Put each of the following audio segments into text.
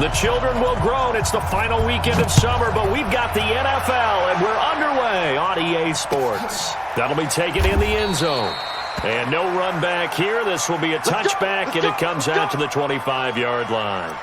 The children will groan. It's the final weekend of summer, but we've got the NFL, and we're underway on EA Sports. That'll be taken in the end zone. And no run back here. This will be a touchback, and it comes out to the 25-yard line.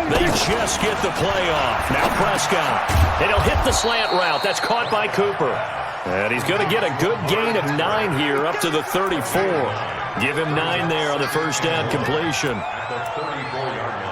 They just get the play off. Now Prescott. And he'll hit the slant route. That's caught by Cooper. And he's going to get a good gain of 9 here up to the 34. Give him 9 there on the first down completion. At the 34-yard line.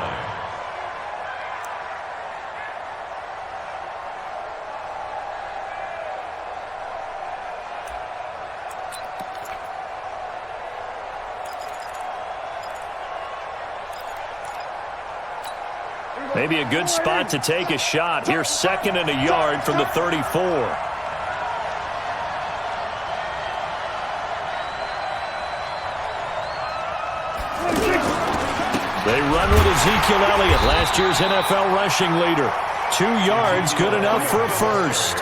Maybe a good spot to take a shot. Here's 2nd and a yard from the 34. They run with Ezekiel Elliott, last year's NFL rushing leader. 2 yards, good enough for a first.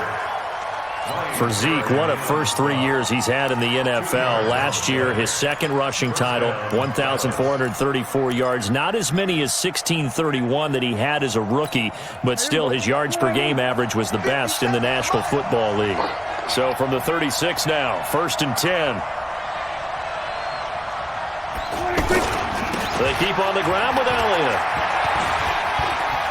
For Zeke, what a first 3 years he's had in the NFL. Last year, his 2nd rushing title, 1,434 yards. Not as many as 1,631 that he had as a rookie, but still his yards per game average was the best in the National Football League. So from the 36 now, 1st and 10. They keep on the ground with Elliott.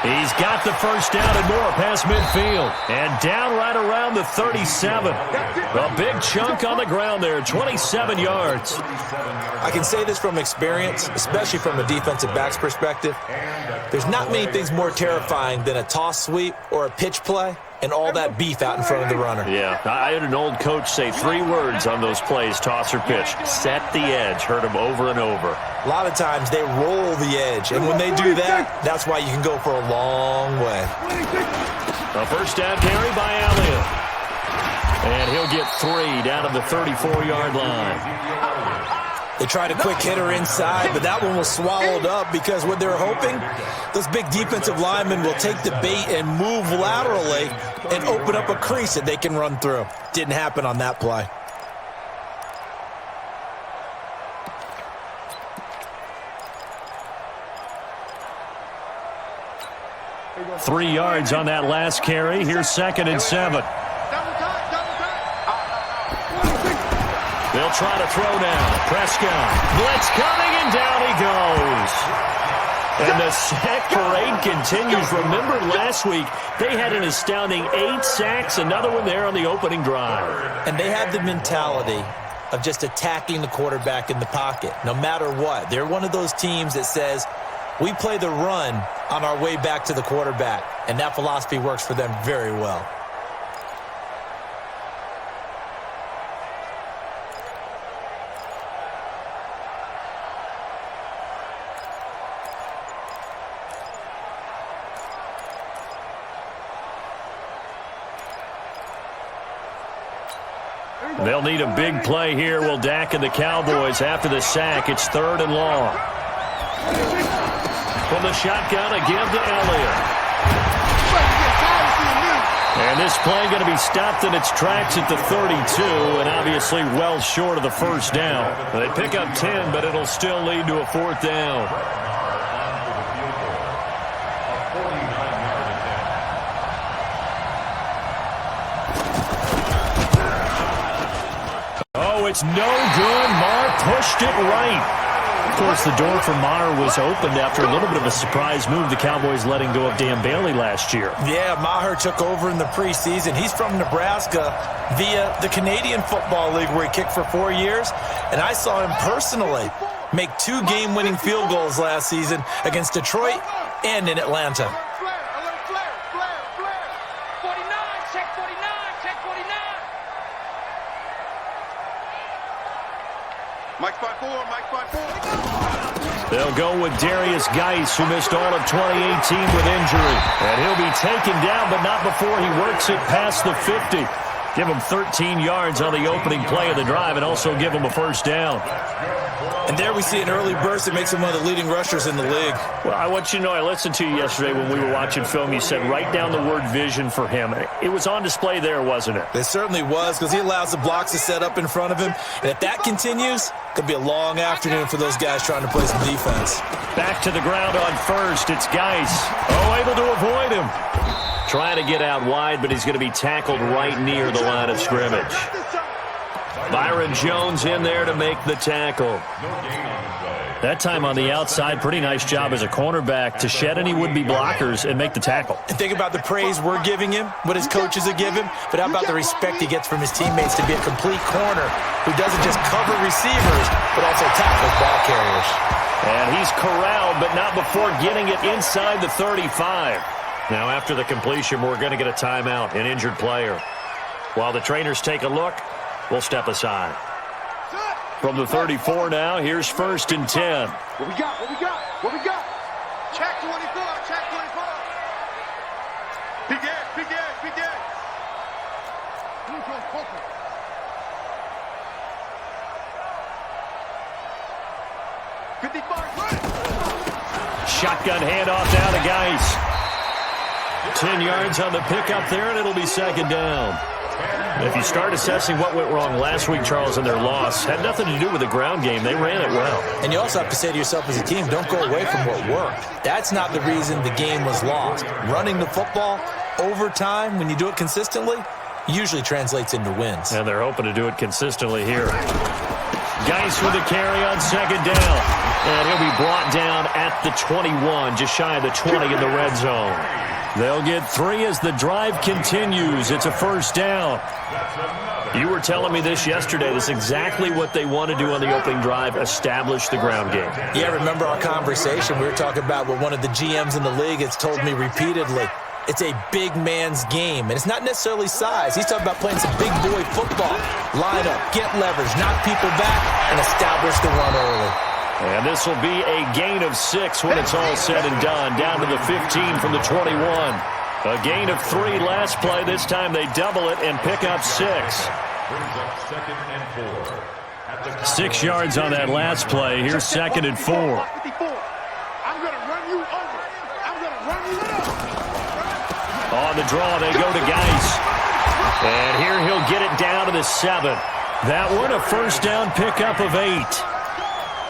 He's got the first down and more past midfield. And down right around the 37. A big chunk on the ground there, 27 yards. I can say this from experience, especially from a defensive back's perspective. There's not many things more terrifying than a toss sweep or a pitch play and all that beef out in front of the runner. Yeah, I had an old coach say 3 words on those plays, toss or pitch. Set the edge. Heard him over and over. A lot of times they roll the edge, and when they do that, that's why you can go for a long way. A first down carry by Elliott. And he'll get 3 down to the 34-yard line. They tried a quick hitter inside, but that one was swallowed up because what they're hoping, those big defensive linemen will take the bait and move laterally and open up a crease that they can run through. Didn't happen on that play. Three yards on that last carry. Here's 2nd and 7. They'll try to throw now. Prescott. Blitz coming, and down he goes. And the sack parade continues. Remember last week, they had an astounding 8 sacks, another one there on the opening drive. And they have the mentality of just attacking the quarterback in the pocket, no matter what. They're one of those teams that says, we play the run on our way back to the quarterback, and that philosophy works for them very well. They'll need a big play here. Will Dak and the Cowboys after the sack. It's 3rd and long. From the shotgun, a give to Elliott. And this play going to be stopped in its tracks at the 32, and obviously well short of the first down. They pick up 10, but it'll still lead to a 4th down. It's no good. Maher pushed it right. Of course, the door for Maher was opened after a little bit of a surprise move. The Cowboys letting go of Dan Bailey last year. Yeah, Maher took over in the preseason. He's from Nebraska via the Canadian Football League where he kicked for 4 years. And I saw him personally make 2 game-winning field goals last season against Detroit and in Atlanta. Mike's by 4, Mike's by 4. They'll go with Darius Geis, who missed all of 2018 with injury. And he'll be taken down, but not before he works it past the 50. Give him 13 yards on the opening play of the drive and also give him a first down. And there we see an early burst that makes him one of the leading rushers in the league. Well, I want you to know, I listened to you yesterday when we were watching film. You said write down the word vision for him. It was on display there, wasn't it? It certainly was, because he allows the blocks to set up in front of him. And if that continues, it could be a long afternoon for those guys trying to play some defense. Back to the ground on first. It's Geis. Oh, able to avoid him. Trying to get out wide, but he's going to be tackled right near the line of scrimmage. Byron Jones in there to make the tackle. That time on the outside, pretty nice job as a cornerback to shed any would-be blockers and make the tackle. And think about the praise we're giving him, what his coaches are giving, but how about the respect he gets from his teammates to be a complete corner who doesn't just cover receivers, but also tackles ball carriers. And he's corralled, but not before getting it inside the 35. Now, after the completion, we're going to get a timeout, an injured player. While the trainers take a look, we'll step aside. From the 34 now, here's 1st and 10. What we got? What we got? What we got? Check 24. Check 24. Big edge. Big edge. Big edge. Shotgun handoff down to Geis. 10 yards on the pickup there, and it'll be 2nd down. If you start assessing what went wrong last week, Charles, in their loss, had nothing to do with the ground game. They ran it well. And you also have to say to yourself as a team, don't go away from what worked. That's not the reason the game was lost. Running the football over time, when you do it consistently, usually translates into wins. And they're hoping to do it consistently here. Geis with a carry on 2nd down. And he'll be brought down at the 21, just shy of the 20 in the red zone. They'll get 3 as the drive continues. It's a 1st down. You were telling me this yesterday. This is exactly what they want to do on the opening drive, establish the ground game. Yeah, remember our conversation? We were talking about what one of the GMs in the league has told me repeatedly. It's a big man's game, and it's not necessarily size. He's talking about playing some big boy football. Line up, get leverage, knock people back, and establish the run early. And this will be a gain of 6 when it's all said and done. Down to the 15 from the 21. A gain of 3 last play. This time they double it and pick up 6. 6 yards on that last play. Here's 2nd and 4. I'm going to run you over. I'm going to run you over. On the draw, they go to Geis. And here he'll get it down to the 7. That one, a 1st down pickup of 8.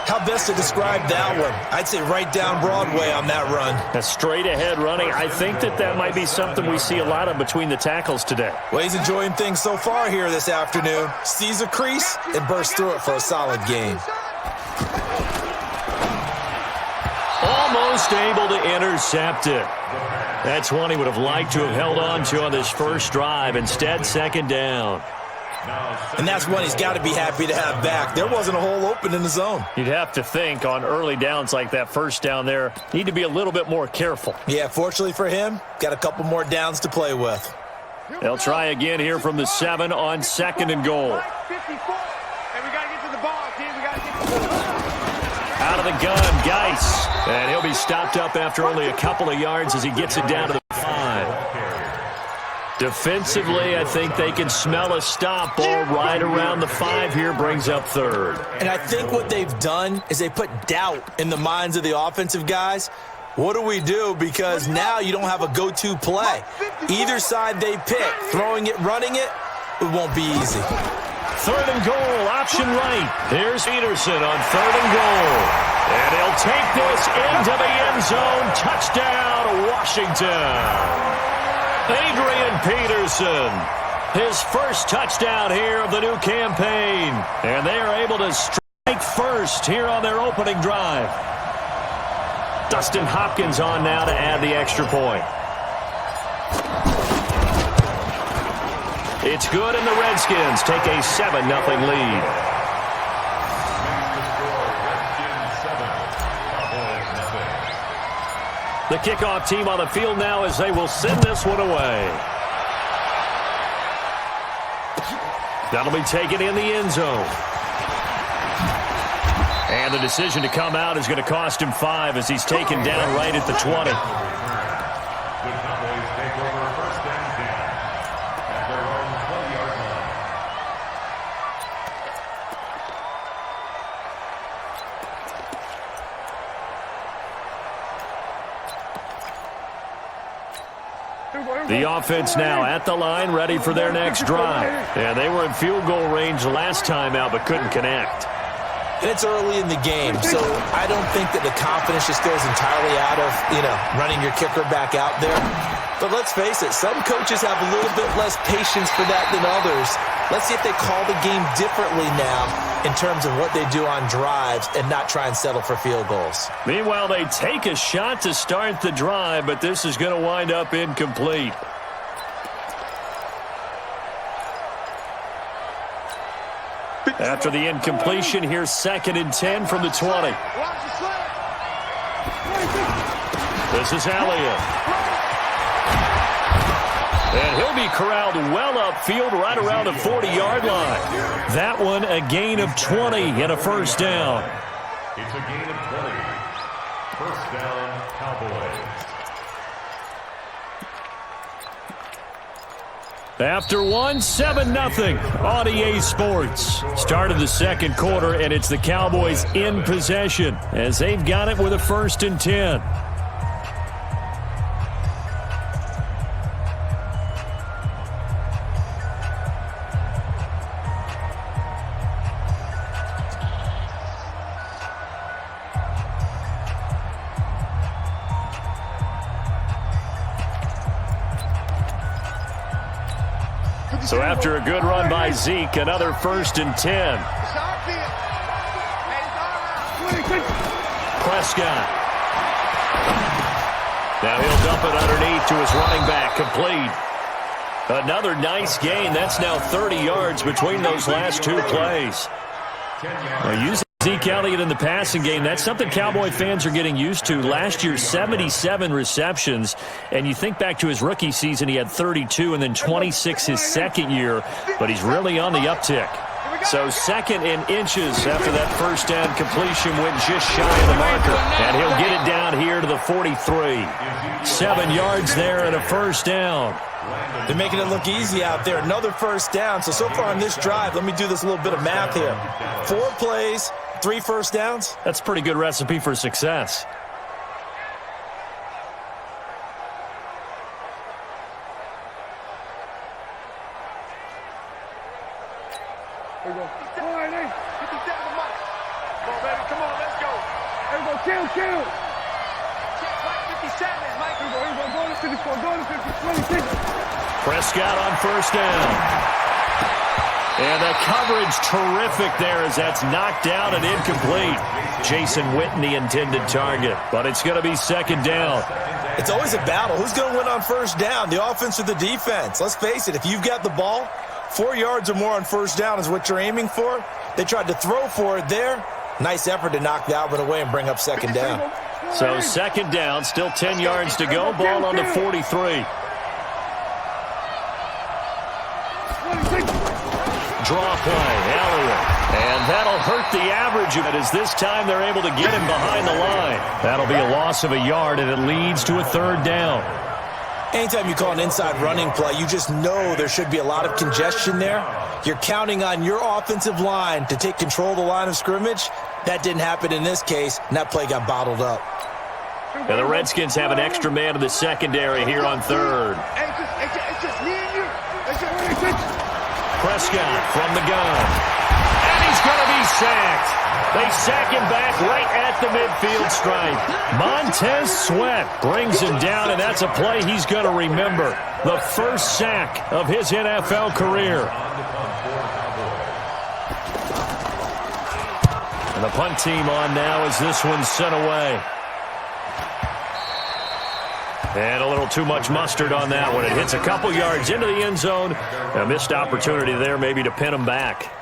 How best to describe that one? I'd say right down Broadway on that run. A straight-ahead running. I think that might be something we see a lot of between the tackles today. Well, he's enjoying things so far here this afternoon. Sees a crease and bursts through it for a solid gain. Almost able to intercept it. That's one he would have liked to have held on to on this first drive. Instead, 2nd down. And that's one he's got to be happy to have back. There wasn't a hole open in the zone. You'd have to think on early downs like that 1st down there, need to be a little bit more careful. Yeah, fortunately for him, got a couple more downs to play with. They'll try again here from the 7 on 2nd and goal. 54. And we got to get to the ball, team. We got to get to the ball. Out of the gun, Geis. And he'll be stopped up after only a couple of yards as he gets it down to the 5. Defensively, I think they can smell a stop. Ball right around the 5 here, brings up 3rd. And I think what they've done is they put doubt in the minds of the offensive guys. What do we do? Because now you don't have a go-to play. Either side they pick, throwing it, running it, it won't be easy. 3rd and goal, option right. Here's Peterson on 3rd and goal. And he'll take this into the end zone. Touchdown, Washington. Adrian Peterson His first touchdown here of the new campaign. And they are able to strike first here on their opening drive. Dustin Hopkins on now to add the extra point. It's good, and the Redskins take a 7-0 lead. The kickoff team on the field now as they will send this one away. That'll be taken in the end zone. And the decision to come out is going to cost him 5 as he's taken down right at the 20. The offense now at the line, ready for their next drive. And they were in field goal range last time out, but couldn't connect. And it's early in the game, so I don't think that the confidence just goes entirely out of, running your kicker back out there. But let's face it, some coaches have a little bit less patience for that than others. Let's see if they call the game differently now in terms of what they do on drives and not try and settle for field goals. Meanwhile, they take a shot to start the drive, but this is going to wind up incomplete. After the incompletion, here's 2nd and 10 from the 20. This is Elliott. And he'll be corralled well upfield right around the 40-yard line. That one a gain of 20 and a first down. It's a gain of 20. First down, Cowboys. After one, 7-0 on EA Sports. Start of the second quarter, and it's the Cowboys in possession as they've got it with a 1st and 10. So after a good run by Zeke, another 1st and 10. Prescott. Now he'll dump it underneath to his running back, complete. Another nice gain. That's now 30 yards between those last 2 plays. Using Zeke Elliott in the passing game, that's something Cowboy fans are getting used to. Last year, 77 receptions, and you think back to his rookie season, he had 32 and then 26 his second year, but he's really on the uptick. So 2nd and inches after that first down completion went just shy of the marker, and he'll get it down here to the 43. 7 yards there and a first down. They're making it look easy out there. Another first down. So far on this drive, let me do this little bit of math here. 4 plays, 3 first downs. That's a pretty good recipe for success. Here we go. All right, hey. Get this down the mic. Come on, baby. Come on, let's go. Here we go. Kill. Check Mike 57, Mike. Here we go. Go to 54. Go to 50. 26. Prescott on first down. And the coverage terrific there as that's knocked down and incomplete. Jason Witten, the intended target. But it's going to be 2nd down. It's always a battle. Who's going to win on first down, the offense or the defense? Let's face it, if you've got the ball, 4 yards or more on first down is what you're aiming for. They tried to throw for it there. Nice effort to knock that one away and bring up 2nd down. So 2nd down, still 10 yards to go. Ball on the 43. Draw play, Elliott. And that'll hurt the average of it as this time they're able to get him behind the line. That'll be a loss of a yard, and it leads to a 3rd down. Anytime you call an inside running play, you just know there should be a lot of congestion there. You're counting on your offensive line to take control of the line of scrimmage. That didn't happen in this case, and that play got bottled up. And the Redskins have an extra man in the secondary here on 3rd. It's just me and you. Prescott from the gun. And he's going to be sacked. They sack him back right at the midfield stripe. Montez Sweat brings him down, and that's a play he's going to remember. The first sack of his NFL career. And the punt team on now as this one's sent away. And a little too much mustard on that one. It hits a couple yards into the end zone. A missed opportunity there maybe to pin him back.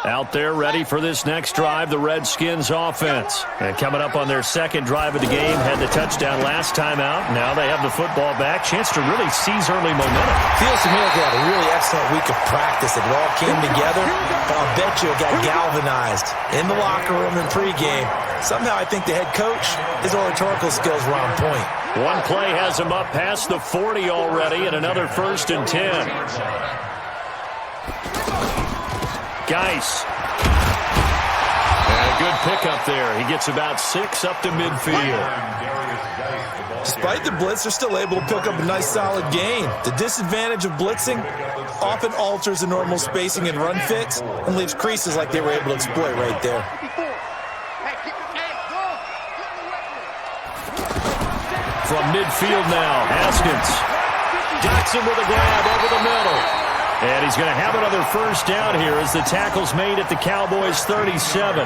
Out there ready for this next drive, the Redskins offense. And coming up on their second drive of the game, had the touchdown last time out. Now they have the football back. Chance to really seize early momentum. Feels to me like they had a really excellent week of practice. It all came together. But I'll bet you it got galvanized in the locker room and pregame. Somehow I think the head coach, his oratorical skills were on point. One play has him up past the 40 already, and another 1st and 10. Geis. And a good pickup there. He gets about 6 up to midfield. Despite the blitz, they're still able to pick up a nice solid gain. The disadvantage of blitzing often alters the normal spacing and run fits and leaves creases like they were able to exploit right there. From midfield now, Haskins. Jackson with a grab over the middle. And he's going to have another first down here as the tackle's made at the Cowboys' 37.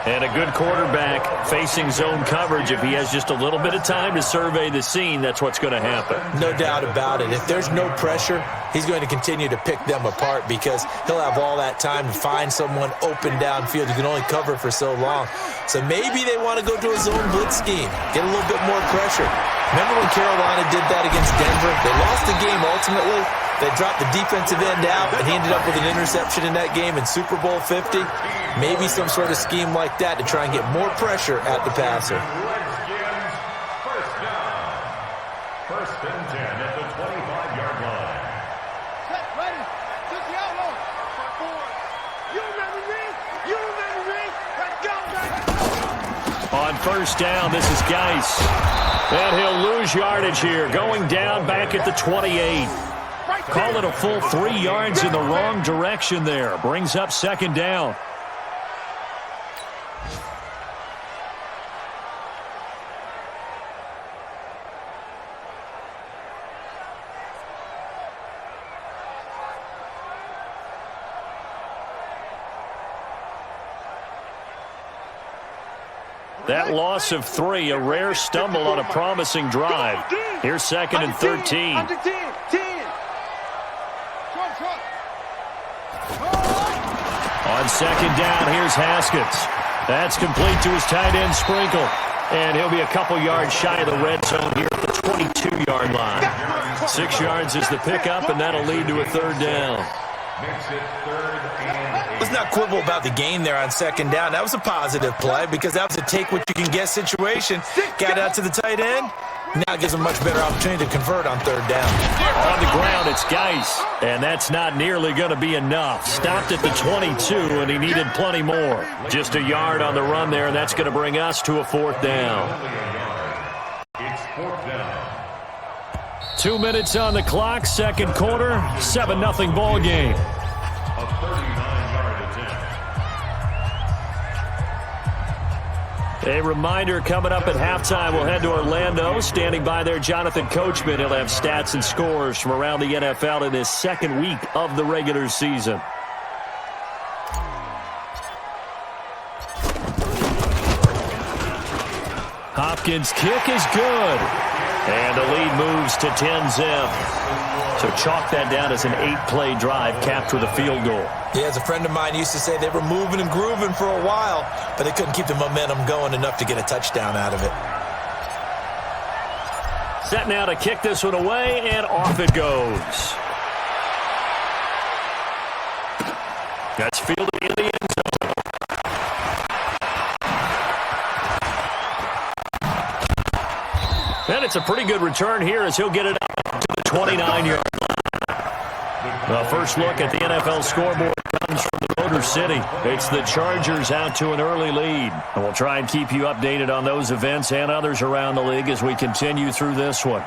And a good quarterback facing zone coverage. If he has just a little bit of time to survey the scene, that's what's going to happen. No doubt about it. If there's no pressure, he's going to continue to pick them apart because he'll have all that time to find someone open downfield. You can only cover for so long. So maybe they want to go to a zone blitz scheme, get a little bit more pressure. Remember when Carolina did that against Denver? They lost the game ultimately. They dropped the defensive end out, and he ended up with an interception in that game in Super Bowl 50. Maybe some sort of scheme like that to try and get more pressure at the passer. First down. 1st and 10 at the 25-yard line. Set, ready. Just the outlaw. You remember me? You remember me? Let's go, baby. On first down, this is Geis. And he'll lose yardage here, going down back at the 28. Call it a full 3 yards in the wrong direction there. Brings up 2nd down. That loss of 3, a rare stumble on a promising drive. Here's 2nd and 13. Under 10. On 2nd down, here's Haskins. That's complete to his tight end, Sprinkle. And he'll be a couple yards shy of the red zone here at the 22-yard line. 6 yards is the pickup, and that'll lead to a 3rd down. Makes it 3rd and 8. Let's not quibble about the gain there on 2nd down. That was a positive play because that was a take-what-you-can-get situation. Got out to the tight end. Now it gives them a much better opportunity to convert on 3rd down. On the ground, it's Geis, and that's not nearly going to be enough. Stopped at the 22, and he needed plenty more. Just a yard on the run there, and that's going to bring us to a 4th down. It's 4th down. 2 minutes on the clock, 2nd quarter, 7-0 ball game. A 39-yard attempt. A reminder coming up at halftime, we'll head to Orlando. Standing by there, Jonathan Coachman. He'll have stats and scores from around the NFL in this 2nd week of the regular season. Hopkins' kick is good. And the lead moves to 10-zip. So chalk that down as an 8-play drive, capped with a field goal. Yeah, as a friend of mine used to say, they were moving and grooving for a while, but they couldn't keep the momentum going enough to get a touchdown out of it. Set now to kick this one away, and off it goes. That's fielded in the end zone. And it's a pretty good return here as he'll get it up to the 29-yard line. The first look at the NFL scoreboard comes from the Motor City. It's the Chargers out to an early lead. And we'll try and keep you updated on those events and others around the league as we continue through this one.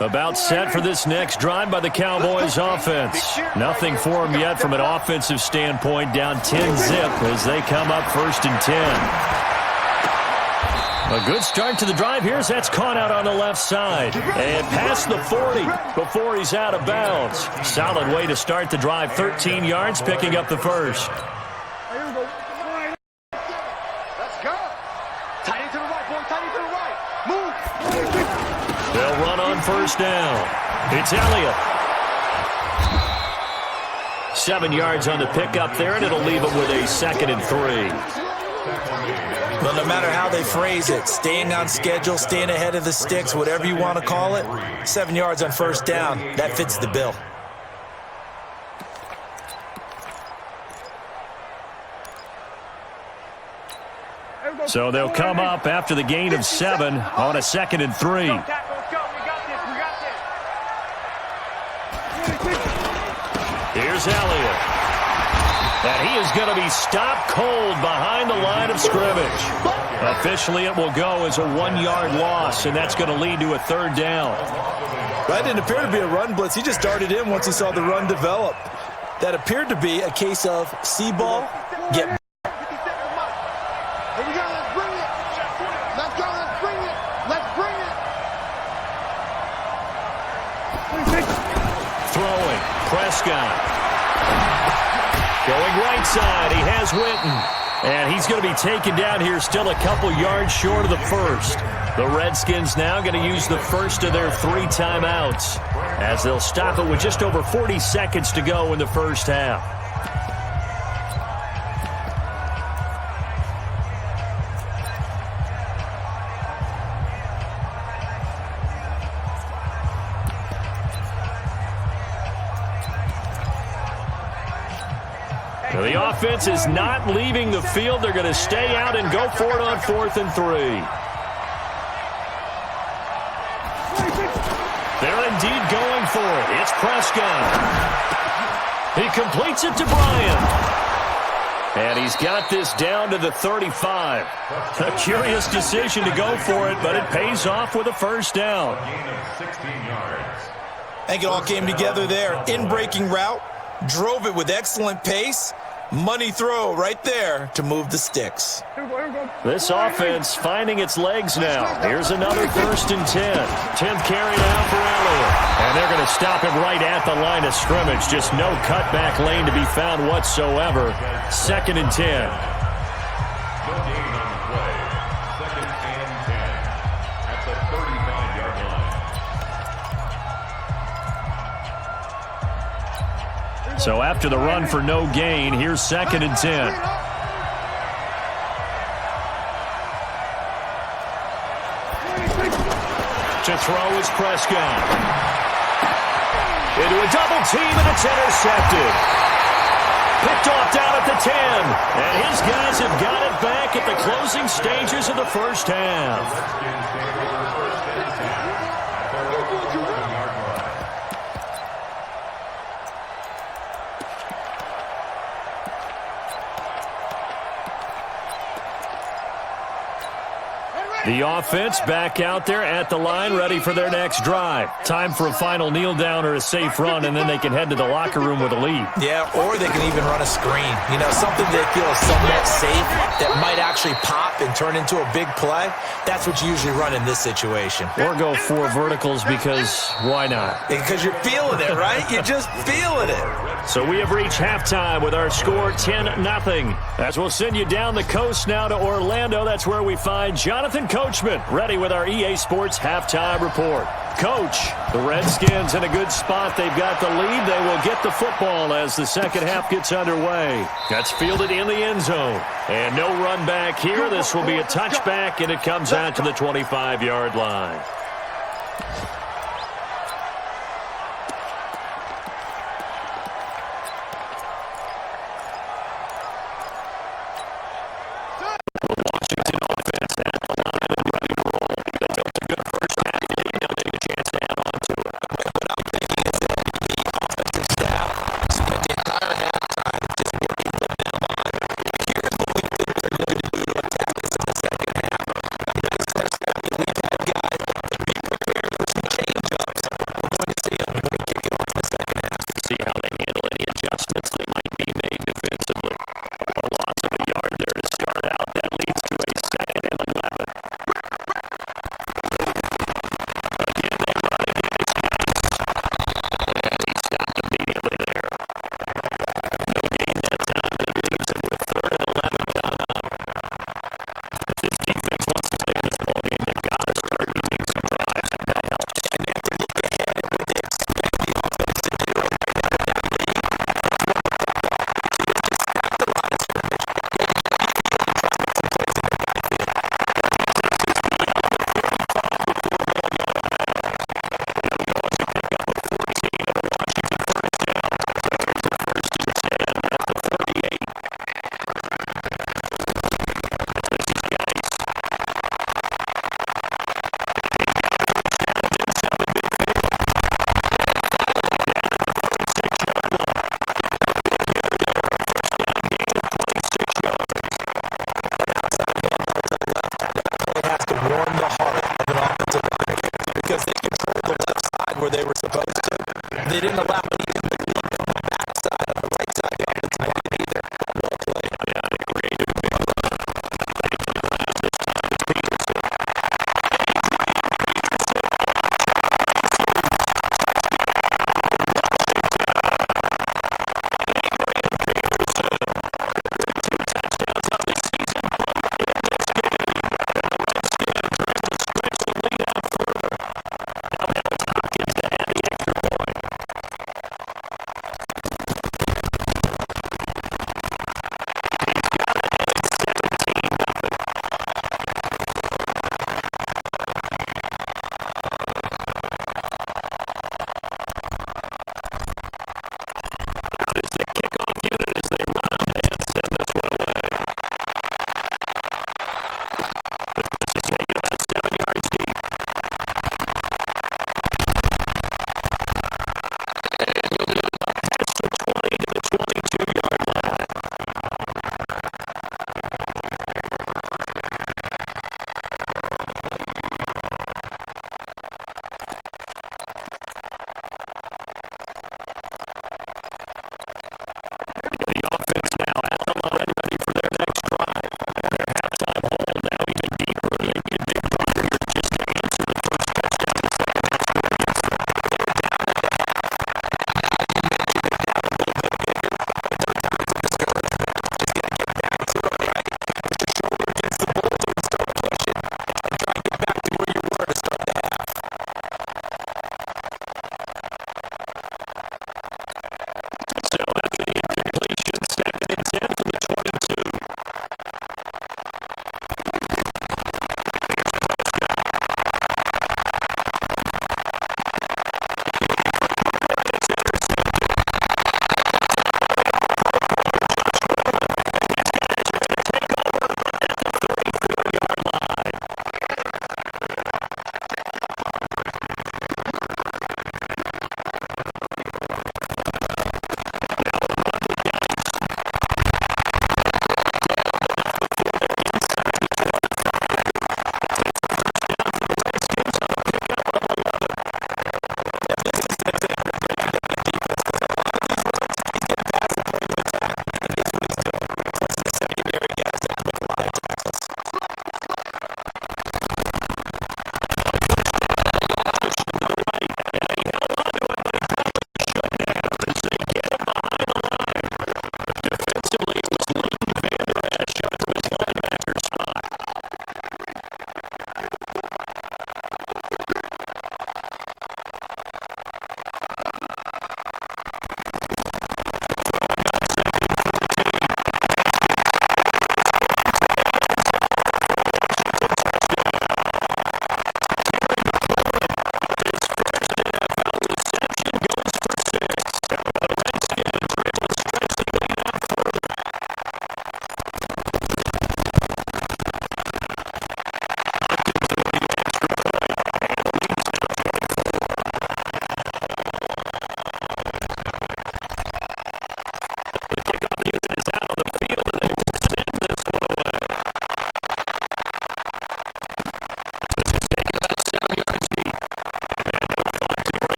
About set for this next drive by the Cowboys offense. Nothing for them yet from an offensive standpoint, down 10-zip as they come up 1st and 10. A good start to the drive here as that's caught out on the left side. And past the 40 before he's out of bounds. Solid way to start the drive, 13 yards, picking up the first. Let's go. Tight end to the right, boy. Tight end to the right. Move. They'll run on 1st down. It's Elliott. 7 yards on the pickup there, and it'll leave it with a 2nd and 3. Well, no matter how they phrase it, staying on schedule, staying ahead of the sticks, whatever you want to call it, 7 yards on 1st down, that fits the bill. So they'll come up after the gain of 7 on a 2nd and 3. Here's Elliott. And he is going to be stopped cold behind the line of scrimmage. Officially, it will go as a 1-yard loss, and that's going to lead to a 3rd down. That didn't appear to be a run blitz. He just darted in once he saw the run develop. That appeared to be a case of see ball, get. Throwing, Prescott. Going right side, he has Witten. And he's going to be taken down here still a couple yards short of the first. The Redskins now going to use the first of their 3 timeouts as they'll stop it with just over 40 seconds to go in the first half. The offense is not leaving the field. They're going to stay out and go for it on 4th and 3. They're indeed going for it. It's Prescott. He completes it to Bryant. And he's got this down to the 35. A curious decision to go for it, but it pays off with a 1st down. I think it all came together there. In-breaking route, drove it with excellent pace. Money throw right there to move the sticks. This offense finding its legs now. Here's another 1st and 10. 10th carry now for Elliott. And they're going to stop him right at the line of scrimmage. Just no cutback lane to be found whatsoever. 2nd and 10. No gain on the play. 2nd and 10. At the 35-yard line. So after the run for no gain, here's 2nd and 10. To throw is Prescott. Into a double team, and it's intercepted. Picked off down at the 10. And his guys have got it back at the closing stages of the first half. The offense back out there at the line, ready for their next drive. Time for a final kneel down or a safe run, and then they can head to the locker room with a lead. Yeah, or they can even run a screen. You know, something they feel is somewhat safe that might actually pop and turn into a big play. That's what you usually run in this situation. Or go 4 verticals because why not? Because you're feeling it, right? You're just feeling it. So we have reached halftime with our score 10-0. As we'll send you down the coast now to Orlando, that's where we find Jonathan Coachman, ready with our EA Sports halftime report. Coach, the Redskins in a good spot. They've got the lead. They will get the football as the second half gets underway. That's fielded in the end zone. And no run back here. This will be a touchback, and it comes out to the 25-yard line. didn't allow any of the lead from the backside on the right side of the line either. Well played.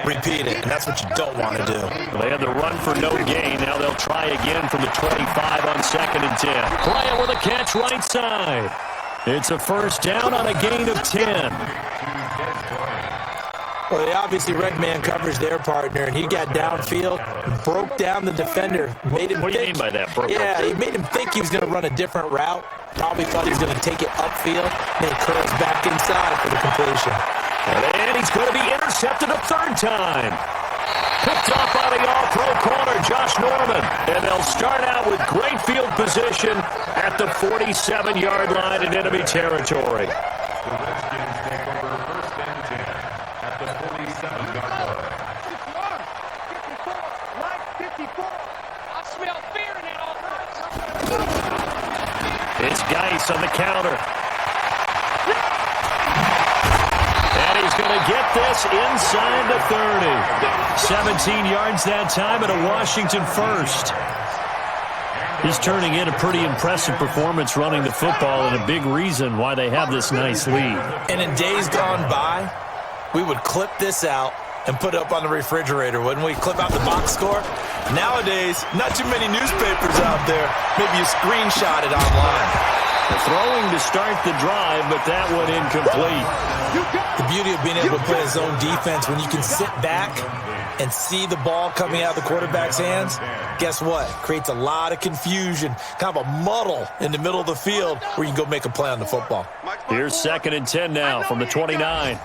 repeat it, and that's what you don't want to do. Well, they had the run for no gain. Now they'll try again from the 25 on 2nd and 10. Bryant with a catch right side. It's a first down on a gain of 10. Well, they obviously red man covers their partner, and he got downfield, broke down the defender, made him What do you mean by that, broke? Yeah, he made him think he was going to run a different route. Probably thought he was going to take it upfield, then curls back inside for the completion. And he's going to be intercepted a third time. Picked off by the all-pro corner, Josh Norman. And they'll start out with great field position at the 47-yard line in enemy territory. The Redskins take over 1st and 10 at the 47-yard line. 54, line 54. I smell fear in it all right. It's Geis on the counter. And he's going to get this inside the 30. 17 yards that time and a Washington first. He's turning in a pretty impressive performance running the football and a big reason why they have this nice lead. And in days gone by, we would clip this out and put it up on the refrigerator, wouldn't we? Clip out the box score. Nowadays, not too many newspapers out there. Maybe you screenshot it online. The throwing to start the drive, but that one incomplete. The beauty of being able to play a zone defense when you can sit back and see the ball coming out of the quarterback's hands, guess what? Creates a lot of confusion, kind of a muddle in the middle of the field where you can go make a play on the football. Here's 2nd and 10 now from the 29.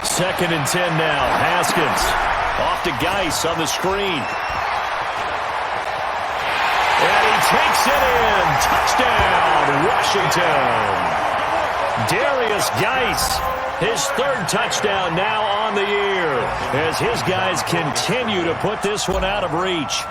2nd and 10 now. Haskins off to Geis on the screen. And he takes it in. Touchdown, Washington. Darius Geis, his 3rd touchdown now on the year as his guys continue to put this one out of reach.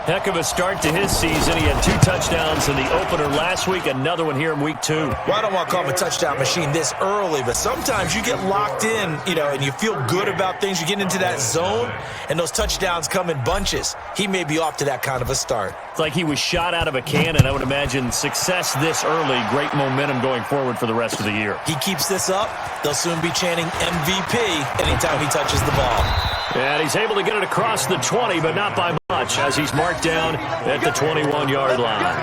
Heck of a start to his season. He had 2 touchdowns in the opener last week, another one here in week 2. Well, I don't want to call him a touchdown machine this early, but sometimes you get locked in, and you feel good about things. You get into that zone, and those touchdowns come in bunches. He may be off to that kind of a start. It's like he was shot out of a cannon. I would imagine success this early, great momentum going forward for the rest of the year. He keeps this up, they'll soon be chanting MVP anytime he touches the ball. And he's able to get it across the 20, but not by much, as he's marked down at the 21-yard line.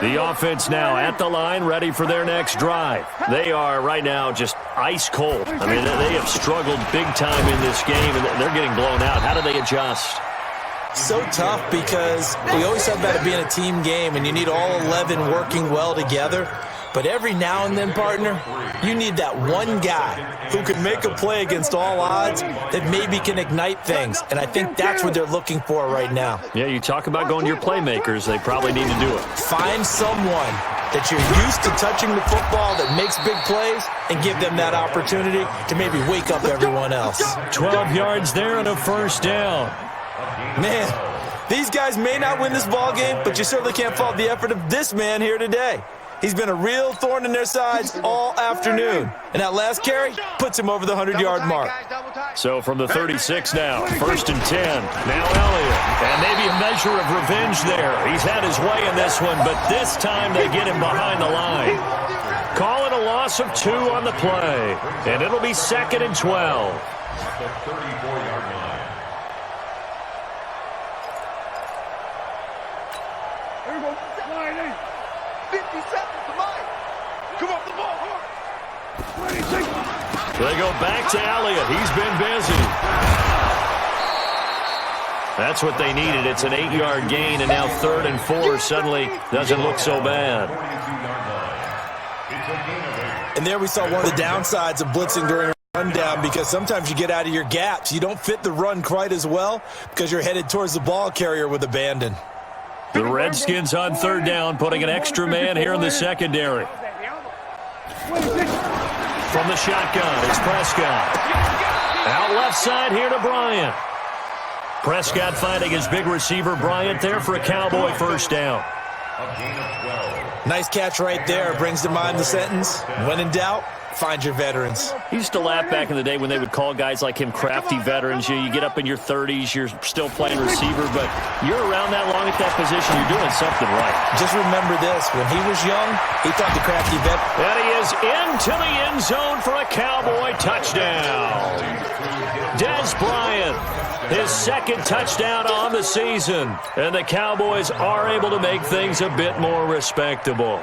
The offense now at the line, ready for their next drive. They are right now just ice cold. I mean, they have struggled big time in this game, and they're getting blown out. How do they adjust? So tough because we always talk about it being a team game, and you need all 11 working well together. But every now and then, partner, you need that one guy who can make a play against all odds that maybe can ignite things. And I think that's what they're looking for right now. Yeah, you talk about going to your playmakers. They probably need to do it. Find someone that you're used to touching the football that makes big plays and give them that opportunity to maybe wake up everyone else. 12 yards there and a first down. Man, these guys may not win this ball game, but you certainly can't fault the effort of this man here today. He's been a real thorn in their sides all afternoon. And that last carry puts him over the 100-yard mark. So from the 36 now, 1st and 10. Now Elliott. And maybe a measure of revenge there. He's had his way in this one, but this time they get him behind the line. Call it a loss of 2 on the play. And it'll be 2nd and 12. At the 34-yard line. Here we go. Line 8. 57 to mine. Come on, the ball. 26. They go back to Elliott. He's been busy. That's what they needed. It's an 8-yard gain, and now 3rd and 4 suddenly doesn't look so bad. And there we saw one of the downsides of blitzing during a rundown, because sometimes you get out of your gaps. You don't fit the run quite as well because you're headed towards the ball carrier with abandon. The Redskins on 3rd down, putting an extra man here in the secondary. From the shotgun, it's Prescott. Out left side here to Bryant. Prescott finding his big receiver, Bryant, there for a Cowboy first down. Nice catch right there. Brings to mind the sentence, when in doubt, Find your veterans. He used to laugh back in the day when they would call guys like him crafty veterans. You get up in your 30s, you're still playing receiver, but you're around that long at that position, you're doing something right. Just remember this. When he was young, he thought the crafty vet. And he is into the end zone for a Cowboy touchdown. Des Bryant, his second touchdown on the season. And the Cowboys are able to make things a bit more respectable.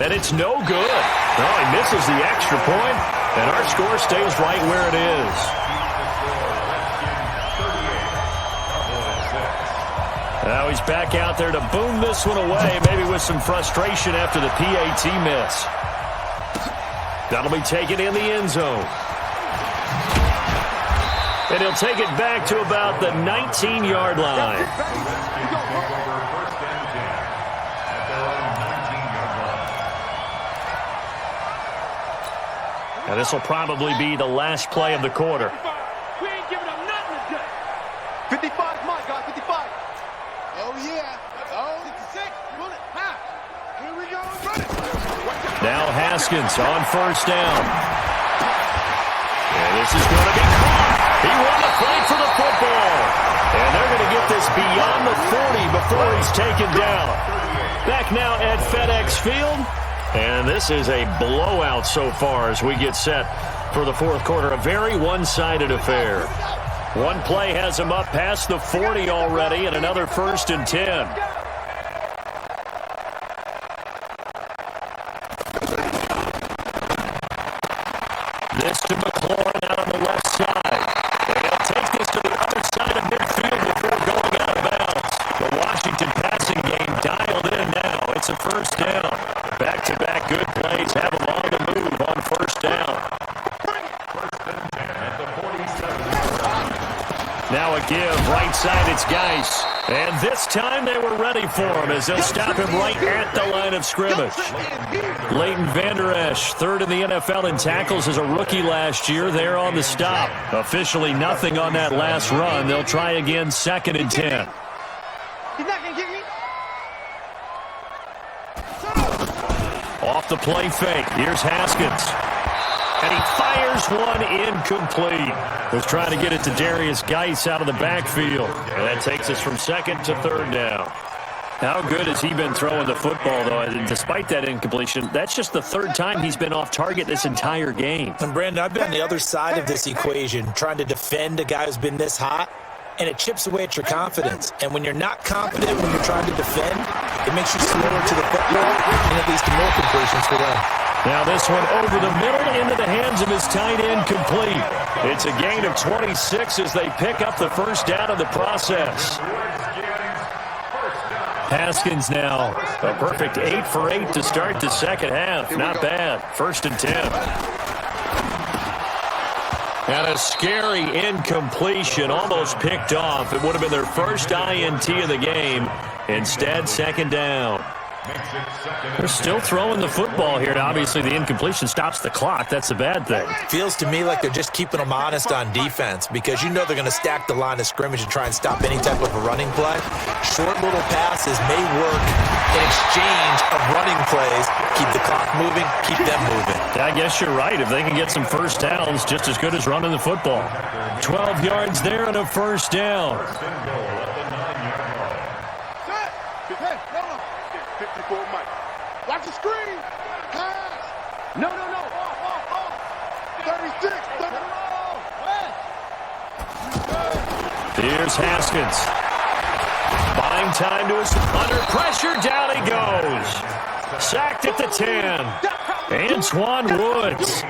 And it's no good. No, he misses the extra point, and our score stays right where it is. Now he's back out there to boom this one away, maybe with some frustration after the PAT miss. That'll be taken in the end zone. And he'll take it back to about the 19-yard line. And this will probably be the last play of the quarter. We ain't giving up nothing today. 55, my God, 55. Oh, yeah. Oh, 56. Run it. Half. Here we go. Run it. Now Haskins on first down. And this is going to be caught. He won the fight for the football. And they're going to get this beyond the 40 before he's taken down. Back now at FedEx Field. And this is a blowout so far as we get set for the fourth quarter. A very one-sided affair. One play has him up past the 40 already, and another 1st and 10. This to McLaurin out on the left side. And he'll take this to the other side of midfield before going out of bounds. The Washington passing game dialed in now. It's a 1st down. Back-to-back good plays have them on the move on 1st down. Now a give, right side, it's Geis. And this time they were ready for him as they'll stop him right at the line of scrimmage. Leighton Vander Esch, 3rd in the NFL in tackles as a rookie last year. There on the stop. Officially nothing on that last run. They'll try again, 2nd and 10. He's not going to get me. Off the play fake. Here's Haskins. And he fires one incomplete. Was trying to get it to Darius Geis out of the backfield. And that takes us from 2nd to 3rd down. How good has he been throwing the football, though? And despite that incompletion, that's just the 3rd time he's been off target this entire game. And Brandon, I've been on the other side of this equation, trying to defend a guy who's been this hot, and it chips away at your confidence. And when you're not confident when you're trying to defend, it makes you slower to the football, and it leads to more completions for them. Now this one over the middle into the hands of his tight end, complete. It's a gain of 26 as they pick up the 1st down of the process. Haskins now a perfect 8 for 8 to start the 2nd half. Not bad. 1st and 10. And a scary incompletion, almost picked off. It would have been their first INT of the game. Instead, 2nd down. They're still throwing the football here. Now, obviously, the incompletion stops the clock. That's a bad thing. Feels to me like they're just keeping them honest on defense because you know they're going to stack the line of scrimmage and try and stop any type of a running play. Short little passes may work in exchange of running plays. Keep the clock moving, keep them moving. I guess you're right. If they can get some 1st downs, just as good as running the football. 12 yards there and a 1st down. 54, Mike. Watch the screen. Pass. No. Off. 36. Here's Haskins. Buying time to his under pressure. Down he goes. Sacked at the 10. Antoine Woods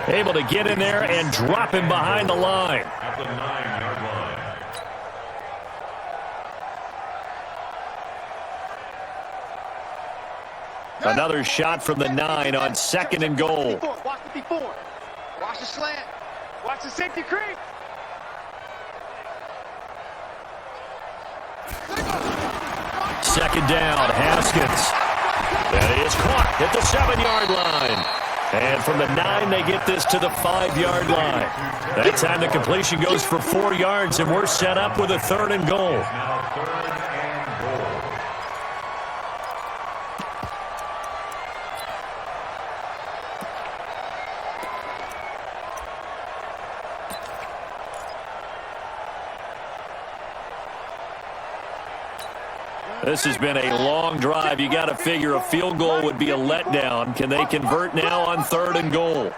able to get in there and drop him behind the line. At the 9-yard line. Another shot from the 9 on 2nd and goal. Watch 54. Watch the slant. Watch the safety creep. Second down, Haskins. That is caught at the 7-yard line. And from the 9, they get this to the 5-yard line. That time the completion goes for 4 yards, and we're set up with a 3rd and goal. Now 3rd and goal. This has been a long drive. You got to figure a field goal would be a letdown. Can they convert now on 3rd and goal?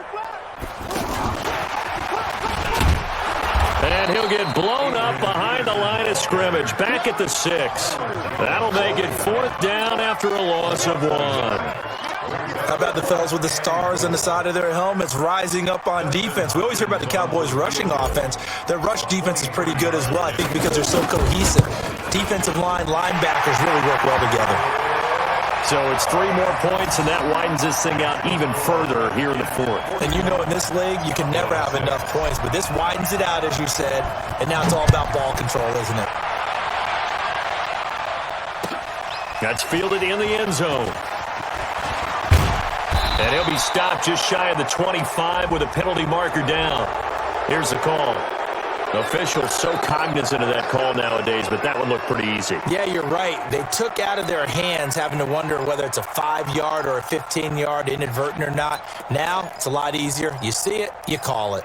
And he'll get blown up behind the line of scrimmage. Back at the 6. That'll make it 4th down after a loss of 1. How about the fellas with the stars on the side of their helmets rising up on defense? We always hear about the Cowboys' rushing offense. Their rush defense is pretty good as well, I think, because they're so cohesive. Defensive line, linebackers really work well together. So it's 3 more points, and that widens this thing out even further here in the 4th. And you know in this league, you can never have enough points, but this widens it out, as you said, and now it's all about ball control, isn't it? That's fielded in the end zone. And he'll be stopped just shy of the 25 with a penalty marker down. Here's the call. Officials so cognizant of that call nowadays, but that one looked pretty easy. Yeah, you're right. They took out of their hands having to wonder whether it's a 5-yard or a 15-yard inadvertent or not. Now, it's a lot easier. You see it, you call it.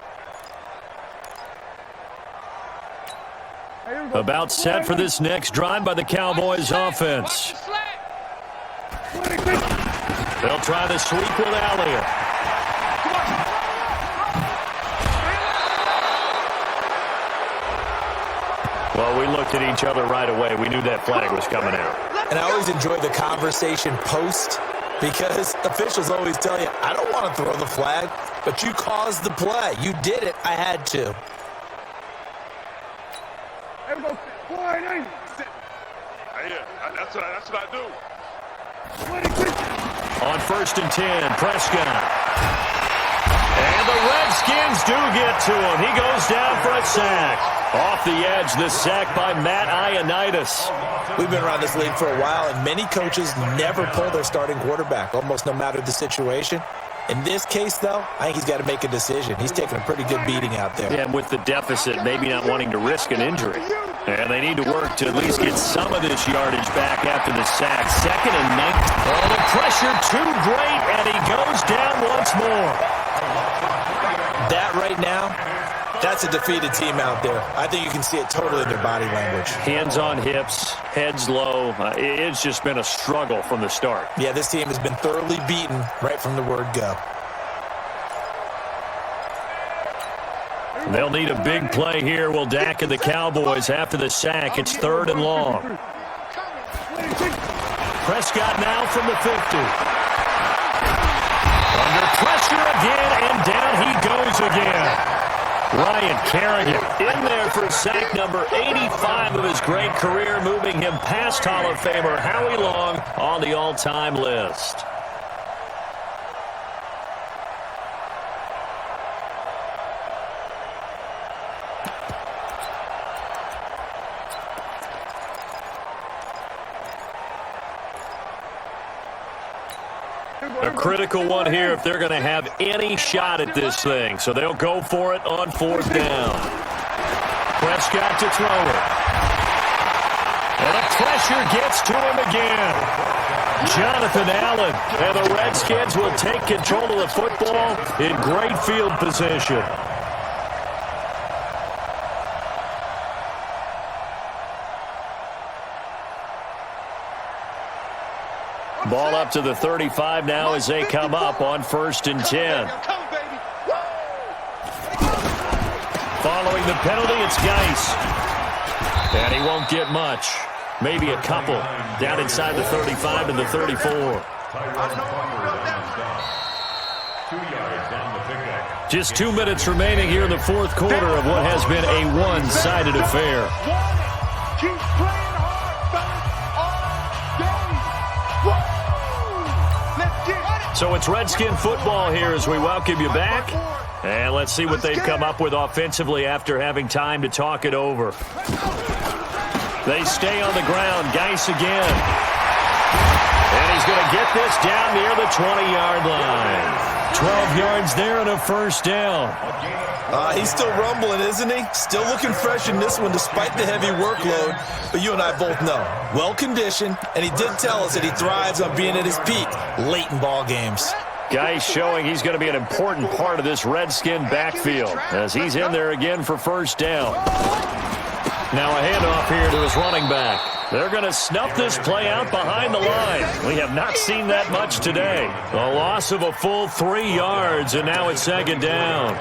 About set for this next drive by the Cowboys offense. They'll try the sweep with Elliott. Well, we looked at each other right away. We knew that flag was coming out. And I always enjoy the conversation post because officials always tell you, I don't want to throw the flag, but you caused the play. You did it. I had to. That's what I do. On 1st and 10, Prescott. And the Redskins do get to him. He goes down for a sack. Off the edge, the sack by Matt Ioannidis. We've been around this league for a while, and many coaches never pull their starting quarterback, almost no matter the situation. In this case, though, I think he's got to make a decision. He's taking a pretty good beating out there. Yeah, and with the deficit, maybe not wanting to risk an injury. And they need to work to at least get some of this yardage back after the sack. 2nd and 9. Oh, the pressure too great, and he goes down once more. That right now, that's a defeated team out there. I think you can see it totally in their body language. Hands on hips, heads low. It's just been a struggle from the start. Yeah, this team has been thoroughly beaten right from the word go. They'll need a big play here. Will Dak and the Cowboys after the sack. It's 3rd and long. Prescott now from the 50. Under pressure again, and down he goes again. Ryan Kerrigan in there for sack number 85 of his great career, moving him past Hall of Famer Howie Long on the all-time list. A critical one here if they're going to have any shot at this thing. So they'll go for it on 4th down. Prescott to throw it. And the pressure gets to him again. Jonathan Allen. And the Redskins will take control of the football in great field position. Ball up to the 35 now as they come up on 1st and 10. Following the penalty, it's Geis. And he won't get much. Maybe a couple. Down inside the 35 to the 34. Just 2 minutes remaining here in the 4th quarter of what has been a one-sided affair. Keep playing So it's Redskin football here as we welcome you back. And let's see what they've come up with offensively after having time to talk it over. They stay on the ground. Geis again. And he's going to get get this down near the 20-yard line. 12 yards there and a first down. He's still rumbling, isn't he? Still looking fresh in this one despite the heavy workload. But you and I both know, well-conditioned, and he did tell us that he thrives on being at his peak late in ball games. Guy's showing he's going to be an important part of this Redskin backfield as he's in there again for first down. Now a handoff here to his running back. They're going to snuff this play out behind the line. We have not seen that much today. A loss of a full 3 yards, and now it's second down.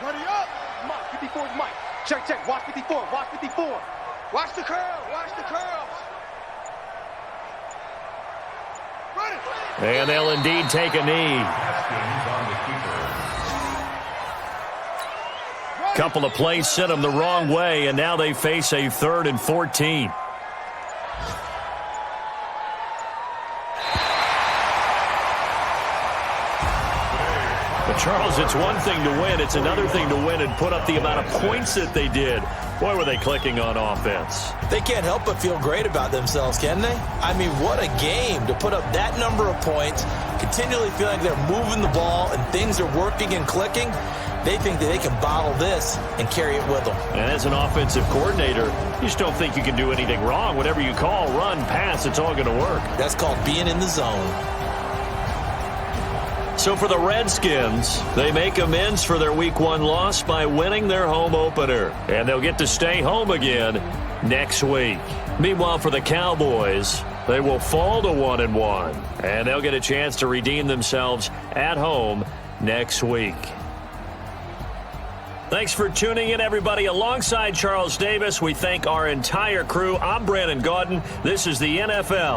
Buddy up. Mike, 54 is Mike. Check, check. Watch 54. Watch 54. Watch the curl. Watch the curls. And they'll indeed take a knee. Couple of plays sent them the wrong way, and now they face a 3rd and 14. But Charles, it's one thing to win. It's another thing to win and put up the amount of points that they did. Boy, were they clicking on offense. They can't help but feel great about themselves, can they? I mean, what a game to put up that number of points, continually feel like they're moving the ball and things are working and clicking. They think that they can bottle this and carry it with them. And as an offensive coordinator, you just don't think you can do anything wrong. Whatever you call, run, pass, it's all going to work. That's called being in the zone. So for the Redskins, they make amends for their Week 1 loss by winning their home opener. And they'll get to stay home again next week. Meanwhile, for the Cowboys, they will fall to 1-1. And they'll get a chance to redeem themselves at home next week. Thanks for tuning in, everybody. Alongside Charles Davis, we thank our entire crew. I'm Brandon Gaudin. This is the NFL